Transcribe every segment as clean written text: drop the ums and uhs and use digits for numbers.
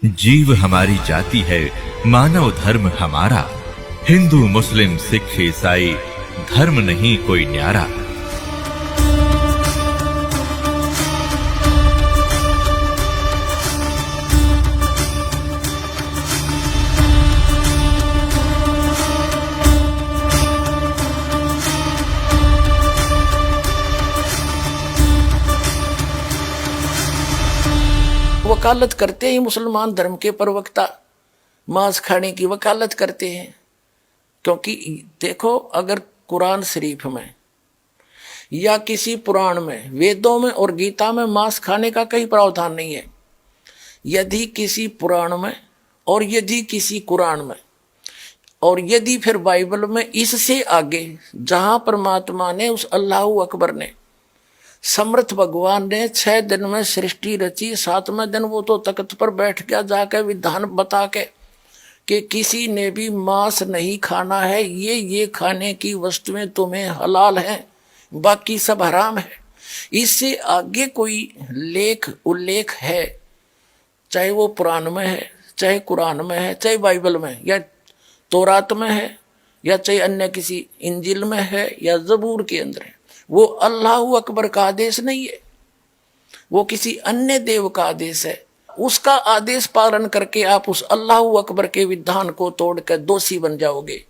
जीव हमारी जाति है, मानव धर्म हमारा। हिंदू मुस्लिम सिख ईसाई धर्म नहीं कोई न्यारा। वकालत करते हैं मुसलमान धर्म के प्रवक्ता, मांस खाने की वकालत करते हैं। क्योंकि देखो, अगर कुरान शरीफ में या किसी पुराण में, वेदों में और गीता में मांस खाने का कहीं प्रावधान नहीं है। यदि किसी पुराण में और यदि किसी कुरान में और यदि फिर बाइबल में, इससे आगे जहां परमात्मा ने, उस अल्लाह अकबर ने, समर्थ भगवान ने 6 दिन में सृष्टि रची, 7वें दिन वो तो तख्त पर बैठ गया जाके विधान बता के कि किसी ने भी मांस नहीं खाना है, ये खाने की वस्तुएं तुम्हें हलाल हैं, बाकी सब हराम है। इससे आगे कोई लेख उल्लेख है, चाहे वो पुराण में है, चाहे कुरान में है, चाहे बाइबल में या तौरात में है, या चाहे अन्य किसी इंजिल में है या जबूर के अंदर है, वो अल्लाह अकबर का आदेश नहीं है, वो किसी अन्य देव का आदेश है। उसका आदेश पालन करके आप उस अल्लाह अकबर के विधान को तोड़कर दोषी बन जाओगे।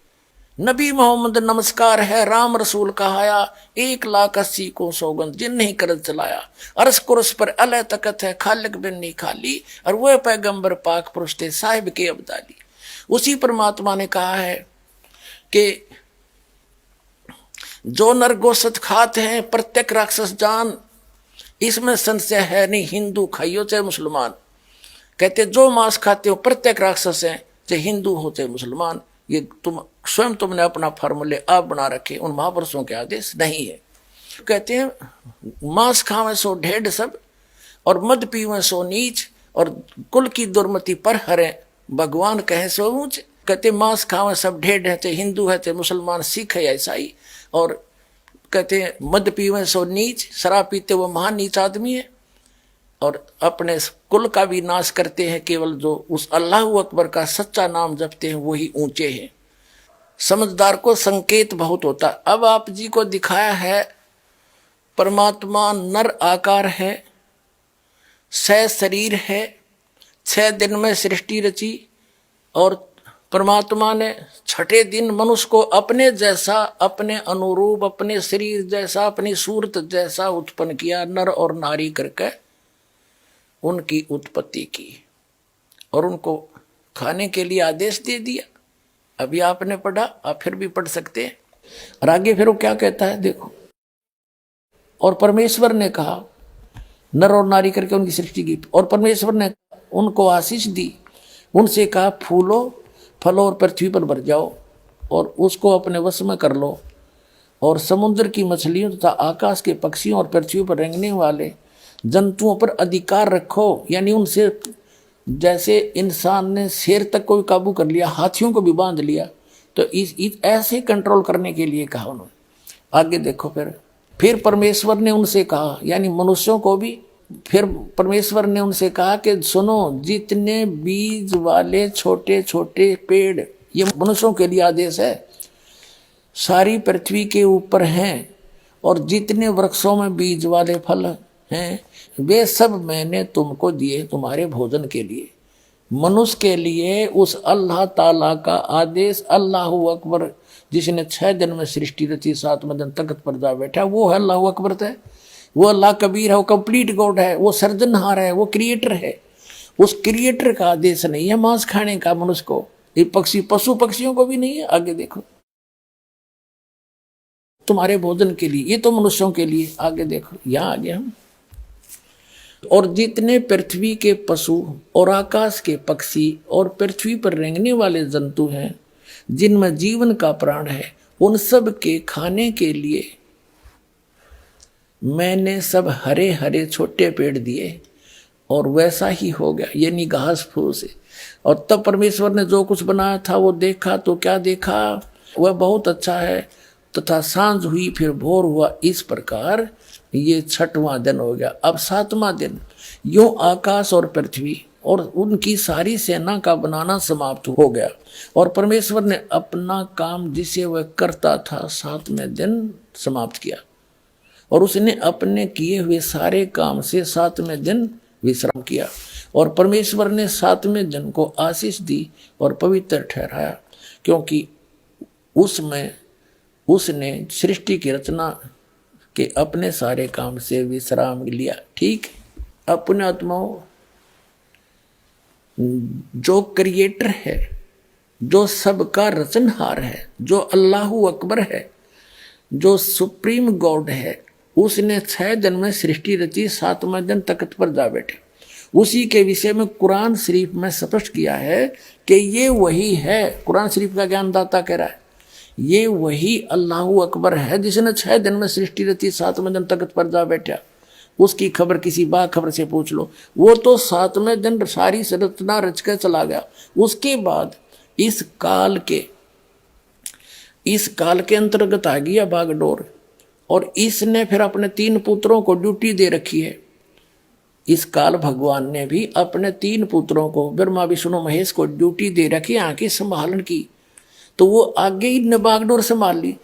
नबी मोहम्मद नमस्कार है, राम रसूल कहाया, 1,80,000 को सौगंध जिन नहीं कर चलाया। अरस कुरस पर अल तकत है, खालिक बिन नहीं खाली, और वह पैगंबर पाक पुरुष थे, साहिब के अब्दाली। उसी परमात्मा ने कहा है कि जो नर गोश्त खाते हैं प्रत्येक राक्षस जान, इसमें संशय है नहीं, हिंदू खाइयो चाहे मुसलमान। कहते जो मांस खाते हो प्रत्येक राक्षस है, चाहे हिंदू हो चाहे मुसलमान। ये तुमने अपना फार्मूले आप बना रखे, उन महापुरुषों के आदेश नहीं है। कहते हैं मांस खावे सो ढेढ़ सब, और मद पीवे सो नीच, और कुल की दुर्मति पर हरे, भगवान कहे सो ऊंच। कहते मांस खावे सब ढेढ़ है, चाहे हिंदू है चाहे मुसलमान, सिख है या ईसाई। और कहते हैं मद पीवे सो नीच, शराब पीते वो महान नीच आदमी है। और अपने कुल का भी नाश करते हैं, केवल जो उस अल्लाह अकबर का सच्चा नाम जपते हैं वही ऊंचे हैं। समझदार को संकेत बहुत होता। अब आप जी को दिखाया है परमात्मा नर आकार है, 6 शरीर है, 6 दिन में सृष्टि रची, और परमात्मा ने 6ठे दिन मनुष्य को अपने जैसा, अपने अनुरूप, अपने शरीर जैसा, अपनी सूरत जैसा उत्पन्न किया, नर और नारी करके उनकी उत्पत्ति की, और उनको खाने के लिए आदेश दे दिया। अभी आपने पढ़ा, आप फिर भी पढ़ सकते हैं। और आगे फिर वो क्या कहता है देखो, और परमेश्वर ने कहा, नर और नारी करके उनकी सृष्टि की, और परमेश्वर ने उनको आशीष दी, उनसे कहा फूलो फलो और पृथ्वी पर भर जाओ, और उसको अपने वश में कर लो, और समुद्र की मछलियों तथा आकाश के पक्षियों और पृथ्वी पर रेंगने वाले जंतुओं पर अधिकार रखो। यानी उनसे, जैसे इंसान ने शेर तक को भी काबू कर लिया, हाथियों को भी बांध लिया, तो इस ऐसे कंट्रोल करने के लिए कहा उन्होंने। आगे देखो, फिर परमेश्वर ने उनसे कहा, यानी मनुष्यों को भी, फिर परमेश्वर ने उनसे कहा कि सुनो, जितने बीज वाले छोटे छोटे पेड़, ये मनुष्यों के लिए आदेश है, सारी पृथ्वी के ऊपर हैं, और जितने वृक्षों में बीज वाले फल हैं, वे सब मैंने तुमको दिए तुम्हारे भोजन के लिए। मनुष्य के लिए उस अल्लाह ताला का आदेश, अल्लाह अकबर जिसने 6 दिन में सृष्टि रची, 7वें दिन तख्त पर जा बैठा, वो है अल्लाह अकबर है। वो अल्लाह कबीर है, वो कंप्लीट गॉड है, वो सर्जनहार है, वो क्रिएटर है। उस क्रिएटर का आदेश नहीं है मांस खाने का मनुष्य को, ये पशु पक्षियों को भी नहीं है। आगे देखो, तुम्हारे भोजन के लिए, ये तो मनुष्यों के लिए। आगे देखो, यहाँ आगे हम, और जितने पृथ्वी के पशु और आकाश के पक्षी और पृथ्वी पर रेंगने वाले जंतु हैं, जिनमें जीवन का प्राण है, उन सब के खाने के लिए मैंने सब हरे हरे छोटे पेड़ दिए, और वैसा ही हो गया, यानी घास फूस। और तब परमेश्वर ने जो कुछ बनाया था वो देखा, तो क्या देखा, वह बहुत अच्छा है। तथा सांझ हुई, फिर भोर हुआ, इस प्रकार ये 6वां दिन हो गया। अब 7वां दिन, यूं आकाश और पृथ्वी और उनकी सारी सेना का बनाना समाप्त हो गया। और परमेश्वर ने अपना काम जिसे वह करता था 7वें दिन समाप्त किया, और उसने अपने किए हुए सारे काम से 7वें दिन विश्राम किया। और परमेश्वर ने 7वें दिन को आशीष दी और पवित्र ठहराया, क्योंकि उसमें उसने सृष्टि की रचना के अपने सारे काम से विश्राम लिया। ठीक, अपने आत्माओं, जो क्रिएटर है, जो सबका रचनहार है, जो अल्लाहू अकबर है, जो सुप्रीम गॉड है, उसने 6 दिन में सृष्टि रची, 7वें दिन तख्त पर जा बैठे। उसी के विषय में कुरान शरीफ में स्पष्ट किया है कि ये वही है। कुरान शरीफ का ज्ञानदाता कह रहा है ये वही अल्लाहू अकबर है जिसने 6 दिन में सृष्टि रची, 7वें दिन तख्त पर जा बैठा। उसकी खबर किसी बाखबर से पूछ लो, वो तो 7वें दिन सारी रचना रच के चला गया। उसके बाद इस काल के अंतर्गत आ गया बागडोर, और इसने फिर अपने 3 पुत्रों को ड्यूटी दे रखी है। इस काल भगवान ने भी अपने 3 पुत्रों को, ब्रह्मा विष्णु महेश को ड्यूटी दे रखी आंखें संभालन की, तो वो आगे ही ने बागडोर संभाल ली।